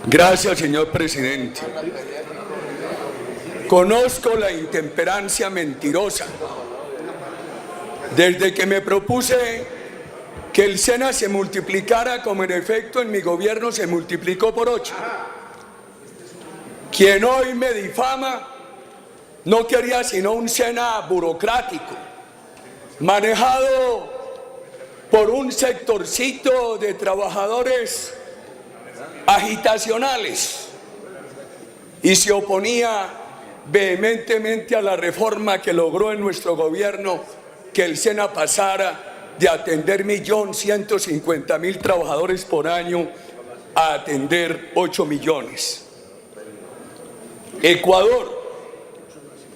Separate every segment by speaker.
Speaker 1: Gracias, señor presidente. Conozco la intemperancia mentirosa. Desde que me propuse que el SENA se multiplicara, como en efecto en mi gobierno se multiplicó por 8. Quien hoy me difama no quería sino un SENA burocrático, manejado por un sectorcito de trabajadores agitacionales, y se oponía vehementemente a la reforma que logró en nuestro gobierno que el SENA pasara de atender 1.150.000 trabajadores por año a atender 8 millones. Ecuador,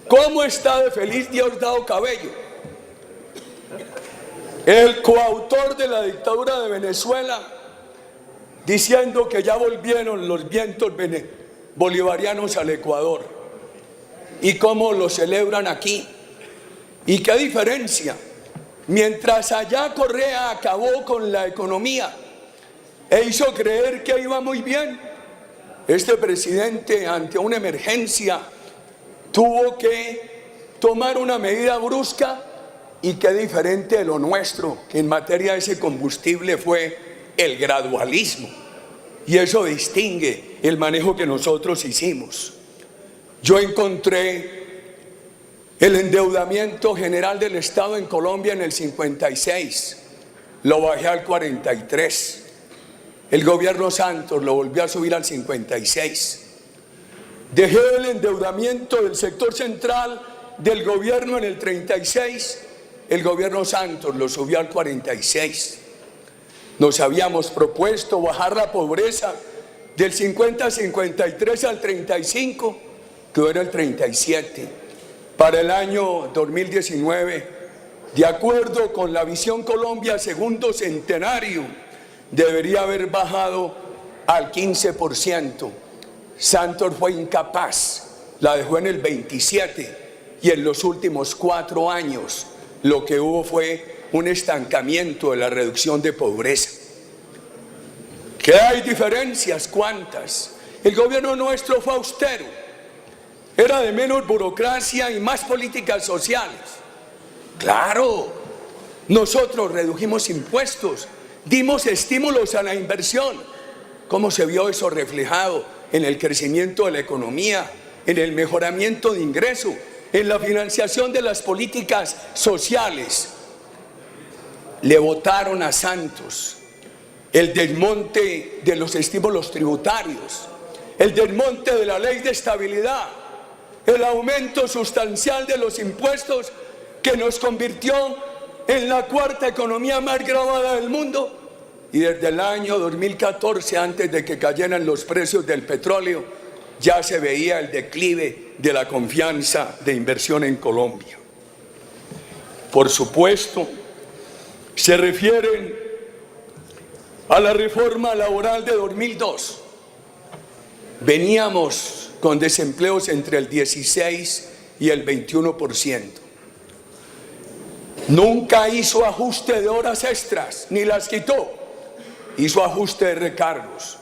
Speaker 1: ¿cómo está de feliz Diosdado Cabello? El coautor de la dictadura de Venezuela, diciendo que ya volvieron los vientos bolivarianos al Ecuador. ¿Y cómo lo celebran aquí? ¿Y qué diferencia? Mientras allá Correa acabó con la economía e hizo creer que iba muy bien, este presidente, ante una emergencia, tuvo que tomar una medida brusca. Y qué diferente de lo nuestro, que en materia de ese combustible fue el gradualismo. Y eso distingue el manejo que nosotros hicimos. Yo encontré el endeudamiento general del Estado en Colombia en el 56, lo bajé al 43. El gobierno Santos lo volvió a subir al 56. Dejé el endeudamiento del sector central del gobierno en el 36. El gobierno Santos lo subió al 46. Nos habíamos propuesto bajar la pobreza del 50-53 al 35, que era el 37. Para el año 2019, de acuerdo con la Visión Colombia Segundo Centenario, debería haber bajado al 15%. Santos fue incapaz, la dejó en el 27, y en los últimos 4 años lo que hubo fue un estancamiento de la reducción de pobreza. ¿Qué hay diferencias? ¿Cuántas? El gobierno nuestro fue austero, era de menos burocracia y más políticas sociales. Claro, nosotros redujimos impuestos, dimos estímulos a la inversión. ¿Cómo se vio eso reflejado en el crecimiento de la economía, en el mejoramiento de ingresos, en la financiación de las políticas sociales? Le votaron a Santos el desmonte de los estímulos tributarios, el desmonte de la ley de estabilidad, el aumento sustancial de los impuestos que nos convirtió en la 4ª economía más gravada del mundo. Y desde el año 2014, antes de que cayeran los precios del petróleo, ya se veía el declive de la confianza de inversión en Colombia. Por supuesto, se refieren a la reforma laboral de 2002. Veníamos con desempleos entre el 16 y el 21%. Nunca hizo ajuste de horas extras, ni las quitó. Hizo ajuste de recargos.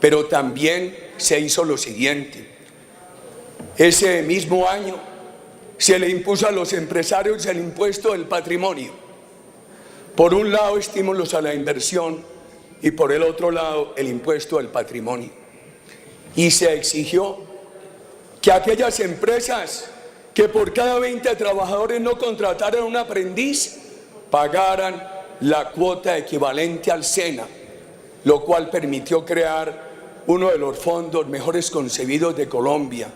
Speaker 1: Pero también se hizo lo siguiente. Ese mismo año se le impuso a los empresarios el impuesto del patrimonio. Por un lado, estímulos a la inversión, y por el otro lado, el impuesto del patrimonio. Y se exigió que aquellas empresas que por cada 20 trabajadores no contrataran un aprendiz, pagaran la cuota equivalente al SENA, lo cual permitió crear uno de los fondos mejores concebidos de Colombia,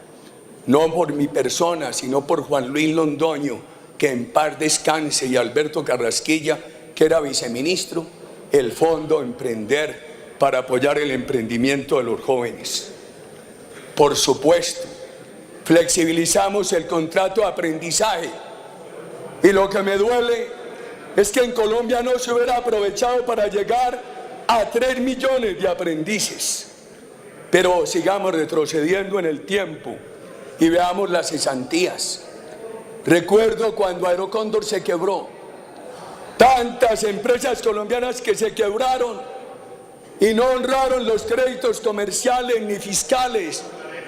Speaker 1: no por mi persona, sino por Juan Luis Londoño, que en paz descanse, y Alberto Carrasquilla, que era viceministro, el Fondo Emprender, para apoyar el emprendimiento de los jóvenes. Por supuesto, flexibilizamos el contrato de aprendizaje, y lo que me duele es que en Colombia no se hubiera aprovechado para llegar a 3 millones de aprendices. Pero sigamos retrocediendo en el tiempo y veamos las cesantías. Recuerdo cuando Aerocóndor se quebró, tantas empresas colombianas que se quebraron, y no honraron los créditos comerciales, ni fiscales,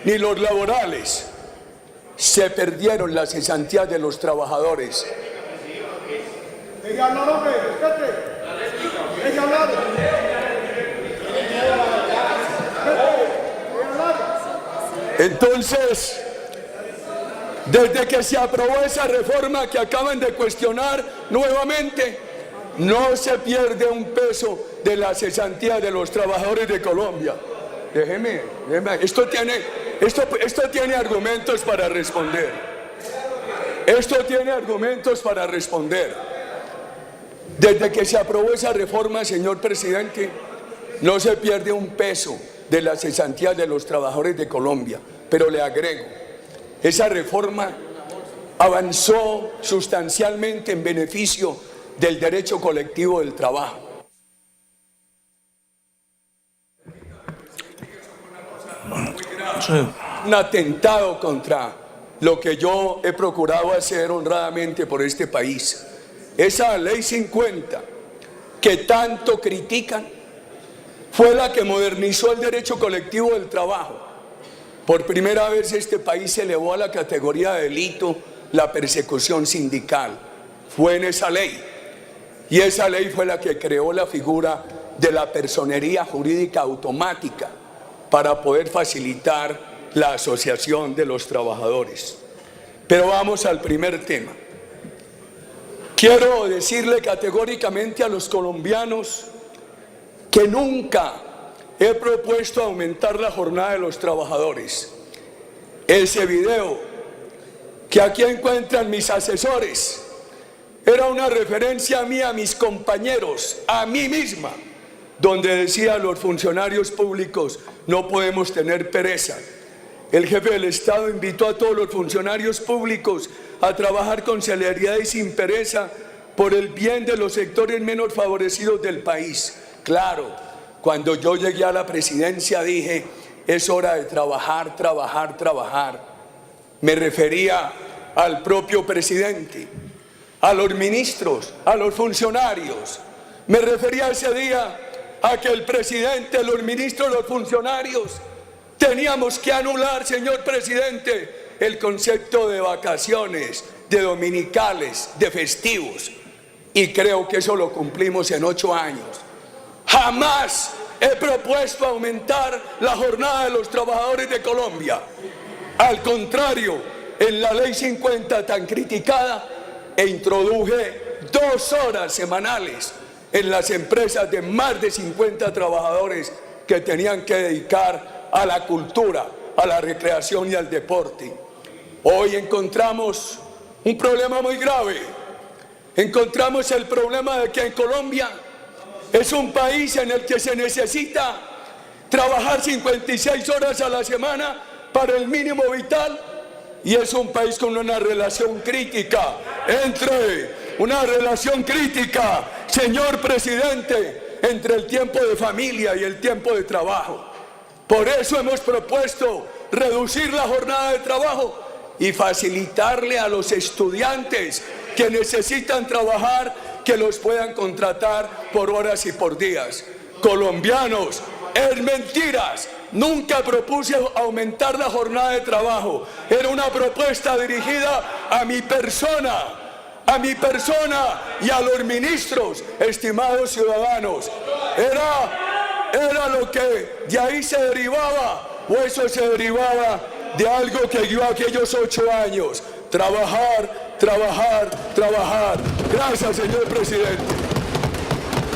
Speaker 1: ni los laborales. Se perdieron las cesantías de los trabajadores. Entonces, desde que se aprobó esa reforma que acaban de cuestionar nuevamente, no se pierde un peso de la cesantía de los trabajadores de Colombia. Déjeme, esto tiene argumentos para responder. Esto tiene argumentos para responder. Desde que se aprobó esa reforma, señor presidente, no se pierde un peso de las cesantías de los trabajadores de Colombia. Pero le agrego, esa reforma avanzó sustancialmente en beneficio del derecho colectivo del trabajo. Un atentado contra lo que yo he procurado hacer honradamente por este país. Esa ley 50 que tanto critican fue la que modernizó el derecho colectivo del trabajo. Por primera vez este país se elevó a la categoría de delito la persecución sindical. Fue en esa ley. Y esa ley fue la que creó la figura de la personería jurídica automática para poder facilitar la asociación de los trabajadores. Pero vamos al primer tema. Quiero decirle categóricamente a los colombianos que nunca he propuesto aumentar la jornada de los trabajadores. Ese video que aquí encuentran mis asesores era una referencia mía a mis compañeros, a mí misma, donde decía: los funcionarios públicos no podemos tener pereza. El jefe del Estado invitó a todos los funcionarios públicos a trabajar con celeridad y sin pereza por el bien de los sectores menos favorecidos del país. Claro, cuando yo llegué a la presidencia dije: es hora de trabajar, trabajar, trabajar. Me refería al propio presidente, a los ministros, a los funcionarios. Me refería ese día a que el presidente, los ministros, los funcionarios teníamos que anular, señor presidente, el concepto de vacaciones, de dominicales, de festivos. Y creo que eso lo cumplimos en 8 años. Jamás he propuesto aumentar la jornada de los trabajadores de Colombia. Al contrario, en la ley 50 tan criticada, introduje 2 horas semanales en las empresas de más de 50 trabajadores que tenían que dedicar a la cultura, a la recreación y al deporte. Hoy encontramos un problema muy grave. Encontramos el problema de que en Colombia es un país en el que se necesita trabajar 56 horas a la semana para el mínimo vital, y es un país con una relación crítica señor presidente, entre el tiempo de familia y el tiempo de trabajo. Por eso hemos propuesto reducir la jornada de trabajo y facilitarle a los estudiantes que necesitan trabajar, que los puedan contratar por horas y por días. Colombianos, es mentiras. Nunca propuse aumentar la jornada de trabajo. Era una propuesta dirigida a mi persona y a los ministros, estimados ciudadanos. Era lo que de ahí se derivaba, o eso se derivaba de algo que guió aquellos 8 años. Trabajar, trabajar, trabajar. Gracias, señor presidente.